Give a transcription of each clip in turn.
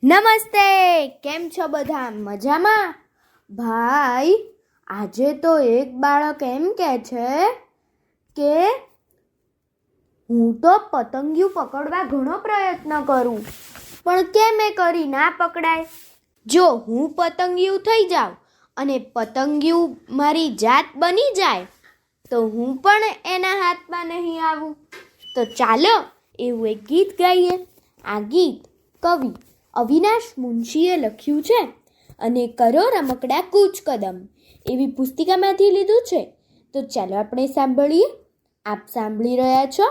નમસ્તે, કેમ છો બધા? મજામાં? ભાઈ, આજે તો એક બાળક એમ કહે છે કે હું તો પતંગિયું પકડવા ઘણો પ્રયત્ન કરું, પણ કેમ એ કરી ના પકડાય? જો હું પતંગિયું થઈ જાઉં અને પતંગિયું મારી જાત બની જાય તો હું પણ એના હાથમાં નહીં આવું. તો ચાલો એવું એક ગીત ગાઈએ. આ ગીત કવિ અવિનાશ મુનશીએ લખ્યું છે અને કરો રમકડા કૂચ કદમ એવી પુસ્તિકામાંથી લીધું છે. તો ચાલો આપણે સાંભળીએ. આપ સાંભળી રહ્યા છો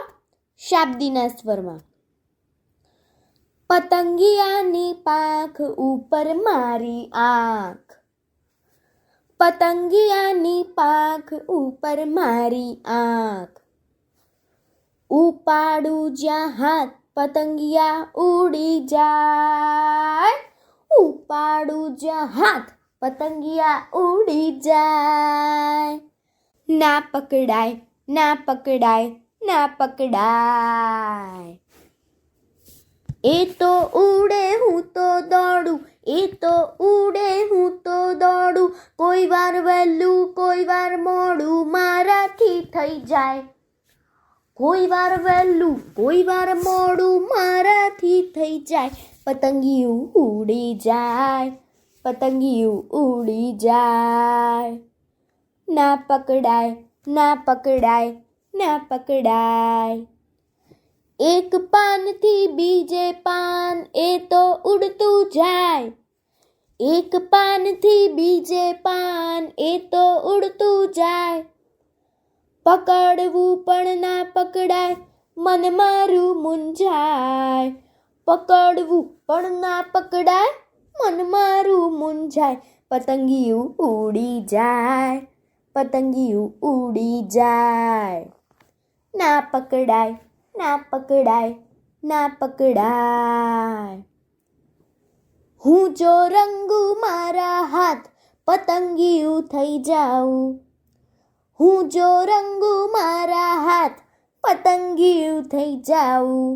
શાબ્દીના સ્વરમાં. પતંગિયાની પાંખ ઉપર મારી આંખ, પતંગિયાની પાંખ ઉપર મારી આંખ, ઉપાડું જ્યાં હાથ પતંગિયા ઉડી જાય, ઉપાડું જ્યાં હાથ પતંગિયા ઉડી જાય. ના પકડાય, ના પકડાય, ના પકડાય. એ તો ઉડે હું તો દોડું, એ તો ઉડે હું તો દોડું, કોઈ વાર વહેલું કોઈ વાર મોડું મારાથી થઈ જાય, કોઈ વાર વહેલું કોઈ વાર મોડું મારાથી થઈ જાય. પતંગિયું ઉડી જાય, પતંગિયું ઉડી જાય. ના પકડાય, ના પકડાય, ના પકડાય. એક પાનથી બીજે પાન એ તો ઉડતું જાય, એક પાનથી બીજે પાન એ તો ઉડતું જાય. પકડવું પણ ના પકડાય, મન મારું મૂંઝાય, પકડવું પણ ના પકડાય, મન મારું મૂંઝાય. પતંગિયું ઉડી જાય, પતંગિયું ઉડી જાય. ના પકડાય, ના પકડાય, ના પકડાય. હું જો રંગું મારા હાથ પતંગિયું થઈ જાઉં, હું જો રંગું મારા હાથ પતંગિયું થઈ જાઉં.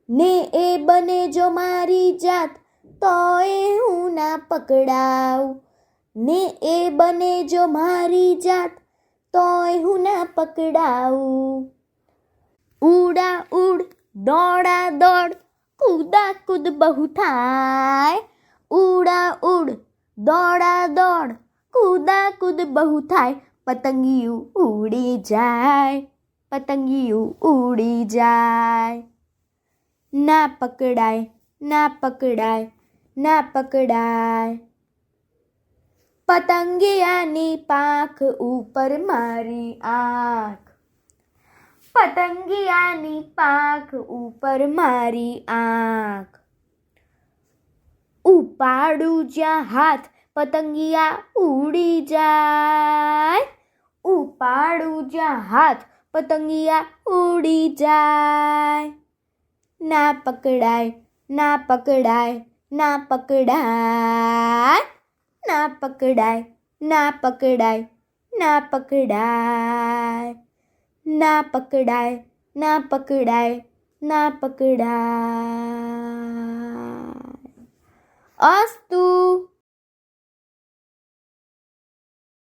ને એ બને જો મારી જાત તોય હું ના પકડાઉં, ને એ બને જો મારી જાત તોય હું ના પકડાઉં. ઉડા ઉડ દોડા દોડ કૂદા કૂદ બહુ થાય, ઉડા ઉડ દોડા દોડ કૂદા કૂદ બહુ થાય. પતંગિયું ઉડી જાય, પતંગિયું ઉડી જાય. ના પકડાય, ના પકડાય, ના પકડાય. પતંગિયાની પાંખ ઉપર મારી આંખ, પતંગિયાની પાંખ ઉપર મારી આંખ, ઉપાડું જ્યાં હાથ પતંગિયા ઉડી જાય, ઉપાડું જ્યાં હાથ પતંગિયા ઉડી જાય. ના પકડાય, ના પકડાય, ના પકડાય, ના પકડાય, ના પકડાય, ના પકડાય. ના પકડાય, ના પકડાય, ના પકડાય. અસ્તુ.